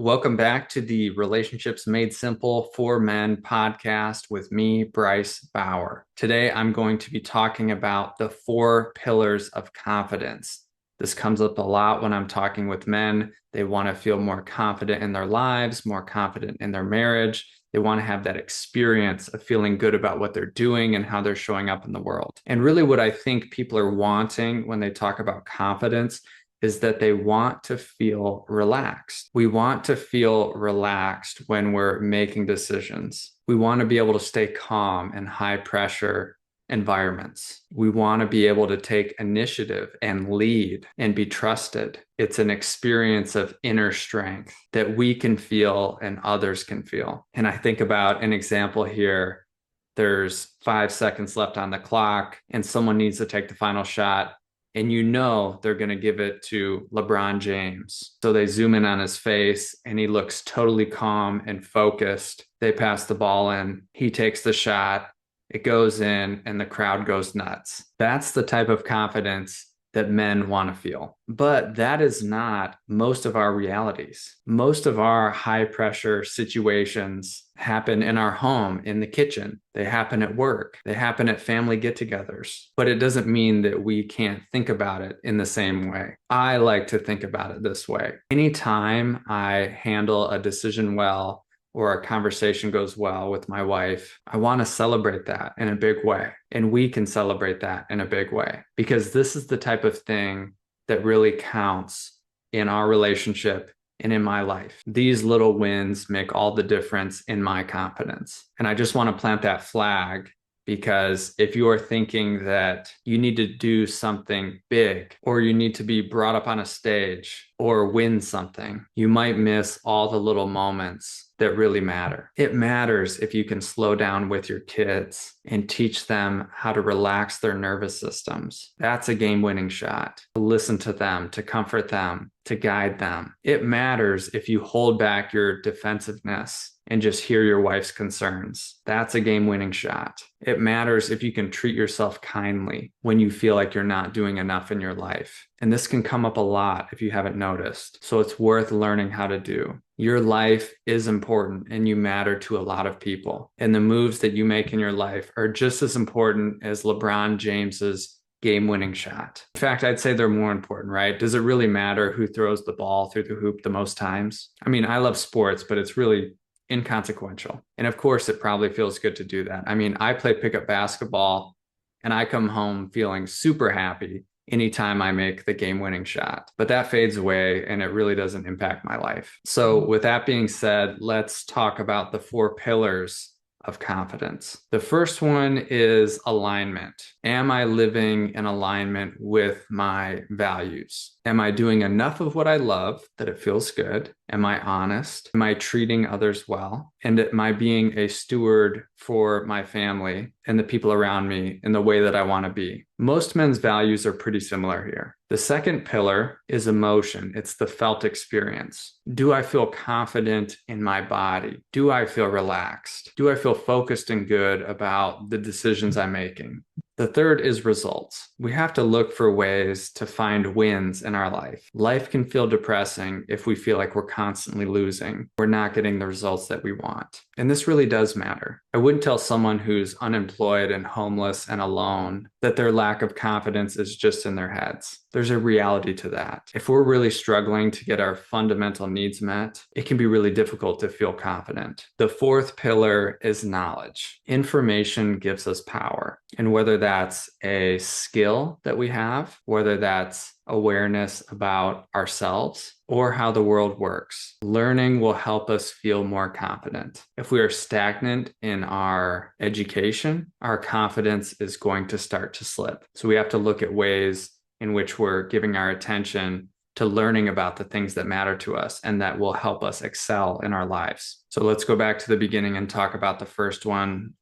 Welcome back to the Relationships Made Simple for Men podcast with me, Bryce Bauer. Today, I'm going to be talking about the 4 pillars of confidence. This comes up a lot when I'm talking with men. They want to feel more confident in their lives, more confident in their marriage. They want to have that experience of feeling good about what they're doing and how they're showing up in the world. And really, what I think people are wanting when they talk about confidence is that they want to feel relaxed. We want to feel relaxed when we're making decisions. We want to be able to stay calm in high pressure environments. We want to be able to take initiative and lead and be trusted. It's an experience of inner strength that we can feel and others can feel. And I think about an example here. There's 5 seconds left on the clock and someone needs to take the final shot. And you know they're going to give it to LeBron James. So they zoom in on his face and he looks totally calm and focused. They pass the ball in. He takes the shot. It goes in and the crowd goes nuts. That's the type of confidence that men want to feel. But that is not most of our realities. Most of our high pressure situations happen in our home, in the kitchen. They happen at work. They happen at family get-togethers. But it doesn't mean that we can't think about it in the same way. I like to think about it this way. Anytime I handle a decision well, or a conversation goes well with my wife, I want to celebrate that in a big way. And we can celebrate that in a big way because this is the type of thing that really counts in our relationship and in my life. These little wins make all the difference in my confidence. And I just want to plant that flag because if you are thinking that you need to do something big or you need to be brought up on a stage or win something, you might miss all the little moments that really matter. It matters if you can slow down with your kids and teach them how to relax their nervous systems. That's a game-winning shot. To listen to them, to comfort them, to guide them. It matters if you hold back your defensiveness and just hear your wife's concerns. That's a game-winning shot. It matters if you can treat yourself kindly when you feel like you're not doing enough in your life. And this can come up a lot if you haven't noticed. So it's worth learning how to do. Your life is important and you matter to a lot of people. And the moves that you make in your life are just as important as LeBron James's game-winning shot. In fact, I'd say they're more important, right? Does it really matter who throws the ball through the hoop the most times? I mean, I love sports, but it's really inconsequential. And of course, it probably feels good to do that. I mean, I play pickup basketball and I come home feeling super happy anytime I make the game-winning shot. But that fades away and it really doesn't impact my life. So with that being said, let's talk about the 4 pillars of confidence. The first one is alignment. Am I living in alignment with my values? Am I doing enough of what I love that it feels good? Am I honest? Am I treating others well? And am I being a steward for my family and the people around me in the way that I want to be? Most men's values are pretty similar here. The second pillar is emotion. It's the felt experience. Do I feel confident in my body? Do I feel relaxed? Do I feel focused and good about the decisions I'm making? The third is results. We have to look for ways to find wins in our life. Life can feel depressing if we feel like we're constantly losing. We're not getting the results that we want. And this really does matter. I wouldn't tell someone who's unemployed and homeless and alone that their lack of confidence is just in their heads. There's a reality to that. If we're really struggling to get our fundamental needs met, it can be really difficult to feel confident. The fourth pillar is knowledge. Information gives us power. And whether that's a skill that we have, whether that's awareness about ourselves or how the world works, learning will help us feel more confident. If we are stagnant in our education, our confidence is going to start to slip. So we have to look at ways in which we're giving our attention to learning about the things that matter to us and that will help us excel in our lives. So let's go back to the beginning and talk about the first one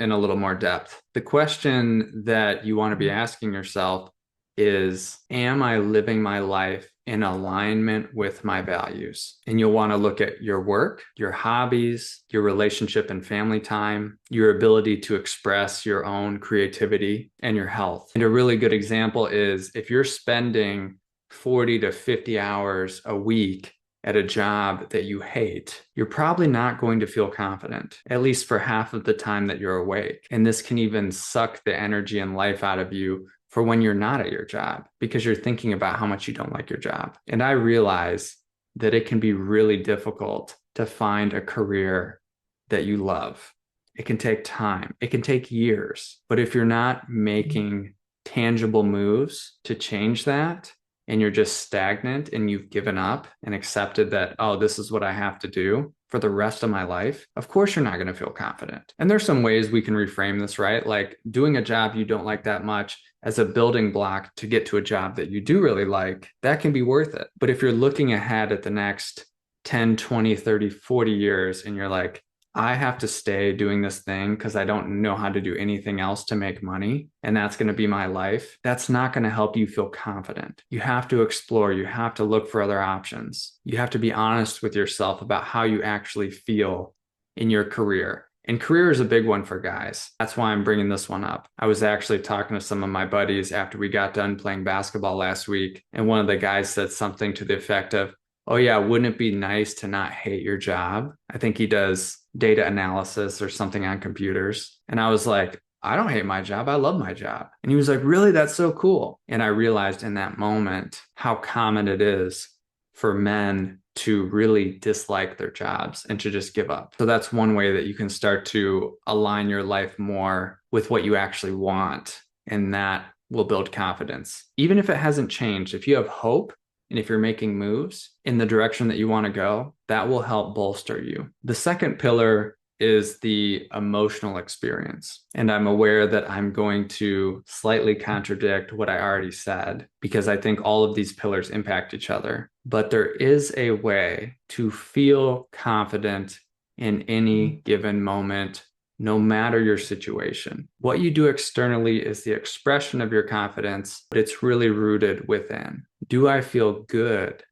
in a little more depth. The question that you want to be asking yourself is, am I living my life in alignment with my values? And you'll want to look at your work, your hobbies, your relationship and family time, your ability to express your own creativity, and your health. And a really good example is if you're spending 40 to 50 hours a week at a job that you hate, you're probably not going to feel confident, at least for half of the time that you're awake. And this can even suck the energy and life out of you for when you're not at your job, because you're thinking about how much you don't like your job. And I realize that it can be really difficult to find a career that you love. It can take time, it can take years. But if you're not making tangible moves to change that, and you're just stagnant and you've given up and accepted that, oh, this is what I have to do for the rest of my life, of course you're not going to feel confident. And there's some ways we can reframe this, right? Like doing a job you don't like that much as a building block to get to a job that you do really like, that can be worth it. But if you're looking ahead at the next 10, 20, 30, 40 years and you're like, I have to stay doing this thing because I don't know how to do anything else to make money, and that's going to be my life, that's not going to help you feel confident. You have to explore, you have to look for other options. You have to be honest with yourself about how you actually feel in your career. And career is a big one for guys. That's why I'm bringing this one up. I was actually talking to some of my buddies after we got done playing basketball last week, and one of the guys said something to the effect of, oh yeah, wouldn't it be nice to not hate your job? I think he does data analysis or something on computers. And I was like, I don't hate my job. I love my job. And he was like, really? That's so cool. And I realized in that moment how common it is for men to really dislike their jobs and to just give up. So that's one way that you can start to align your life more with what you actually want. And that will build confidence. Even if it hasn't changed, if you have hope, and if you're making moves in the direction that you want to go, that will help bolster you. The second pillar is the emotional experience. And I'm aware that I'm going to slightly contradict what I already said, because I think all of these pillars impact each other. But there is a way to feel confident in any given moment, no matter your situation. What you do externally is the expression of your confidence, but it's really rooted within. Do I feel good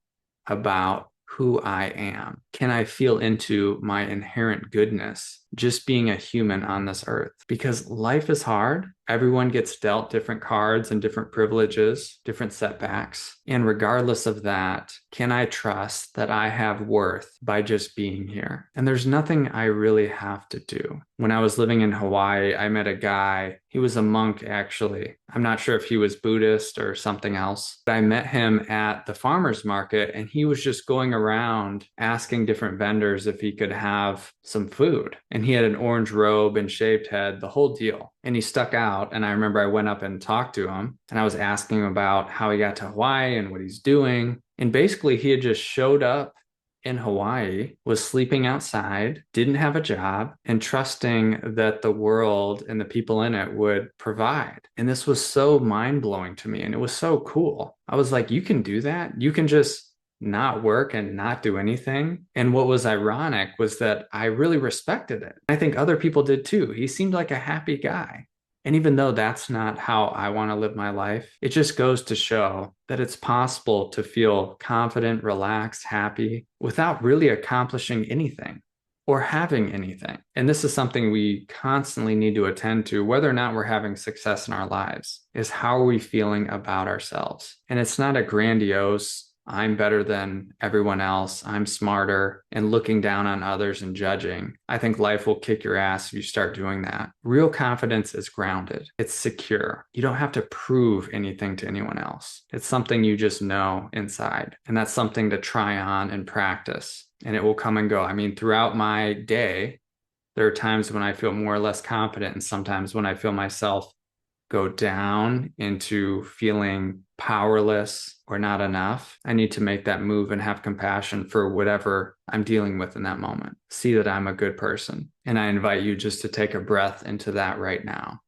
about who I am? Can I feel into my inherent goodness, just being a human on this earth? Because life is hard. Everyone gets dealt different cards and different privileges, different setbacks. And regardless of that, can I trust that I have worth by just being here? And there's nothing I really have to do. When I was living in Hawaii, I met a guy. He was a monk, actually. I'm not sure if he was Buddhist or something else. But I met him at the farmer's market, and he was just going around asking different vendors if he could have some food. And he had an orange robe and shaved head, the whole deal. And he stuck out. And I remember I went up and talked to him, and I was asking him about how he got to Hawaii and what he's doing. And basically, he had just showed up in Hawaii, was sleeping outside, didn't have a job, and trusting that the world and the people in it would provide. And this was so mind-blowing to me, and it was so cool. I was like, you can do that? You can just not work and not do anything? And what was ironic was that I really respected it. I think other people did too. He seemed like a happy guy. And even though that's not how I want to live my life, it just goes to show that it's possible to feel confident, relaxed, happy without really accomplishing anything or having anything. And this is something we constantly need to attend to, whether or not we're having success in our lives, is how are we feeling about ourselves? And it's not a grandiose, I'm better than everyone else, I'm smarter, and looking down on others and judging. I think life will kick your ass if you start doing that. Real confidence is grounded. It's secure. You don't have to prove anything to anyone else. It's something you just know inside. And that's something to try on and practice. And it will come and go. I mean, throughout my day, there are times when I feel more or less confident, and sometimes when I feel myself go down into feeling powerless or not enough. I need to make that move and have compassion for whatever I'm dealing with in that moment. See that I'm a good person. And I invite you just to take a breath into that right now.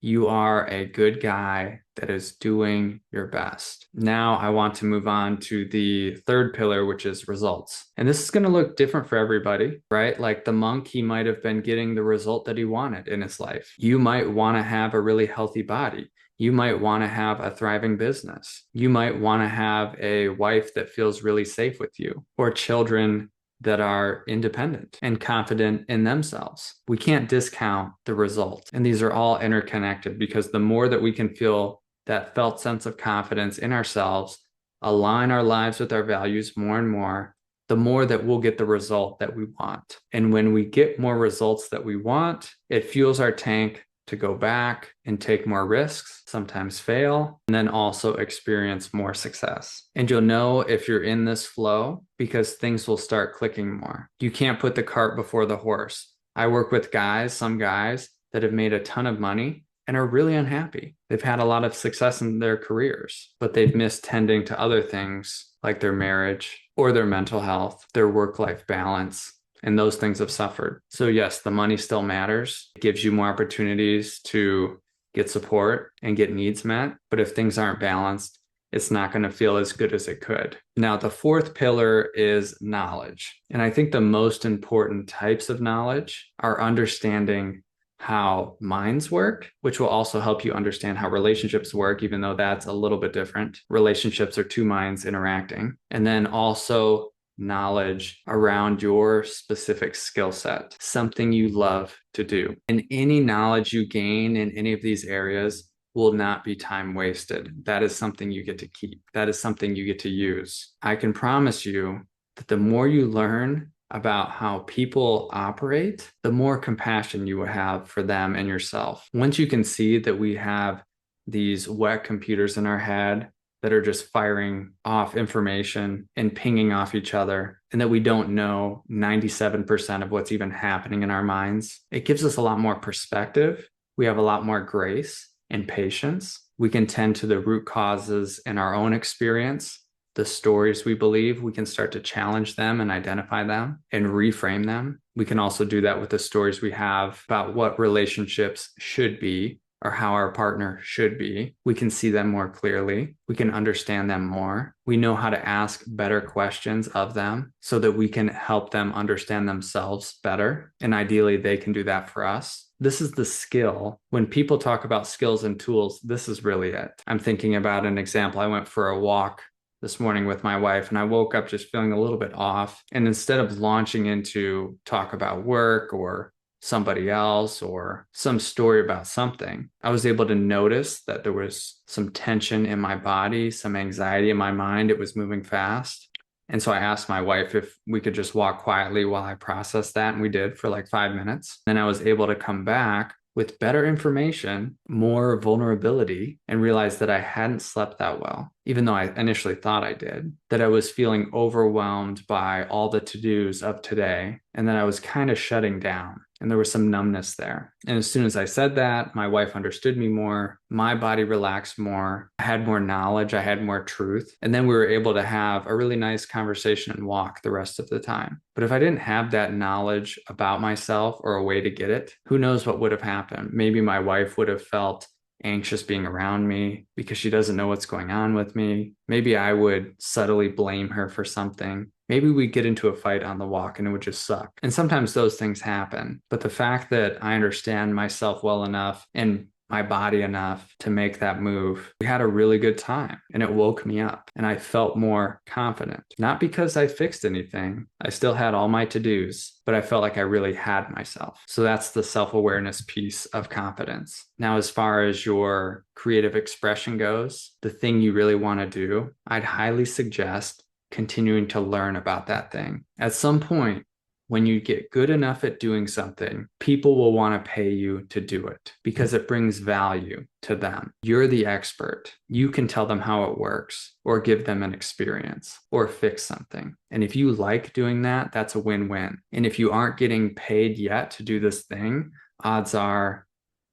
You are a good guy that is doing your best. Now I want to move on to the third pillar, which is results. And this is going to look different for everybody, right? Like the monk, he might have been getting the result that he wanted in his life. You might want to have a really healthy body. You might want to have a thriving business. You might want to have a wife that feels really safe with you, or children that are independent and confident in themselves. We can't discount the result. And these are all interconnected, because the more that we can feel that felt sense of confidence in ourselves, align our lives with our values more and more, the more that we'll get the result that we want. And when we get more results that we want, it fuels our tank to go back and take more risks, sometimes fail, and then also experience more success. And you'll know if you're in this flow because things will start clicking more. You can't put the cart before the horse. I work with some guys that have made a ton of money and are really unhappy. They've had a lot of success in their careers, but they've missed tending to other things like their marriage or their mental health, their work-life balance, and those things have suffered. So yes, the money still matters. It gives you more opportunities to get support and get needs met. But if things aren't balanced, it's not going to feel as good as it could. Now, the fourth pillar is knowledge. And I think the most important types of knowledge are understanding how minds work, which will also help you understand how relationships work, even though that's a little bit different. Relationships are two minds interacting. And then also knowledge around your specific skill set, something you love to do. And any knowledge you gain in any of these areas will not be time wasted. That is something you get to keep. That is something you get to use. I can promise you that the more you learn about how people operate, the more compassion you will have for them and yourself. Once you can see that we have these wet computers in our head that are just firing off information and pinging off each other, and that we don't know 97% of what's even happening in our minds, it gives us a lot more perspective. We have a lot more grace and patience. We can tend to the root causes in our own experience. The stories we believe, we can start to challenge them and identify them and reframe them. We can also do that with the stories we have about what relationships should be or how our partner should be. We can see them more clearly. We can understand them more. We know how to ask better questions of them so that we can help them understand themselves better. And ideally, they can do that for us. This is the skill. When people talk about skills and tools, this is really it. I'm thinking about an example. I went for a walk this morning with my wife, and I woke up just feeling a little bit off. And instead of launching into talk about work or somebody else or some story about something, I was able to notice that there was some tension in my body, some anxiety in my mind. It was moving fast. And so I asked my wife if we could just walk quietly while I processed that. And we did for like 5 minutes. Then I was able to come back with better information, more vulnerability, and realized that I hadn't slept that well, even though I initially thought I did, that I was feeling overwhelmed by all the to-dos of today, and that I was kind of shutting down. And there was some numbness there. And as soon as I said that, my wife understood me more. My body relaxed more. I had more knowledge. I had more truth. And then we were able to have a really nice conversation and walk the rest of the time. But if I didn't have that knowledge about myself or a way to get it, who knows what would have happened? Maybe my wife would have felt anxious being around me because she doesn't know what's going on with me. Maybe I would subtly blame her for something. Maybe we get into a fight on the walk and it would just suck. And sometimes those things happen. But the fact that I understand myself well enough and my body enough to make that move, we had a really good time and it woke me up and I felt more confident. Not because I fixed anything. I still had all my to-dos, but I felt like I really had myself. So that's the self-awareness piece of confidence. Now, as far as your creative expression goes, the thing you really want to do, I'd highly suggest continuing to learn about that thing. At some point, when you get good enough at doing something, people will want to pay you to do it because it brings value to them. You're the expert. You can tell them how it works or give them an experience or fix something. And if you like doing that, that's a win-win. And if you aren't getting paid yet to do this thing, odds are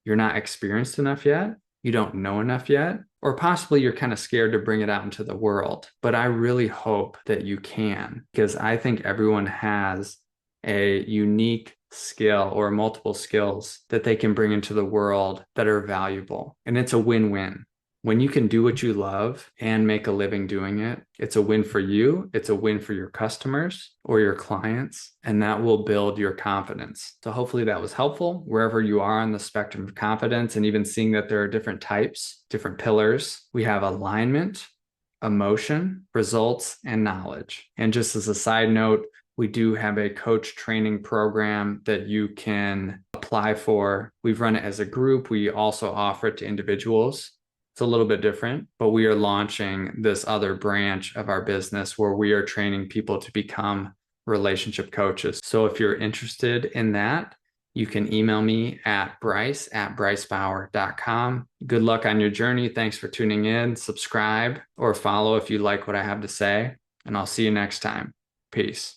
you're not experienced enough yet. You don't know enough yet, or possibly you're kind of scared to bring it out into the world. But I really hope that you can, because I think everyone has a unique skill or multiple skills that they can bring into the world that are valuable. And it's a win-win. When you can do what you love and make a living doing it, it's a win for you. It's a win for your customers or your clients, and that will build your confidence. So hopefully that was helpful wherever you are on the spectrum of confidence, and even seeing that there are different types, different pillars. We have alignment, emotion, results, and knowledge. And just as a side note, we do have a coach training program that you can apply for. We've run it as a group. We also offer it to individuals. It's It's a little bit different, but we are launching this other branch of our business where we are training people to become relationship coaches. So if you're interested in that, you can email me at bryce@brycebauer.com. Good luck on your journey. Thanks for tuning in. Subscribe or follow if you like what I have to say, and I'll see you next time. Peace.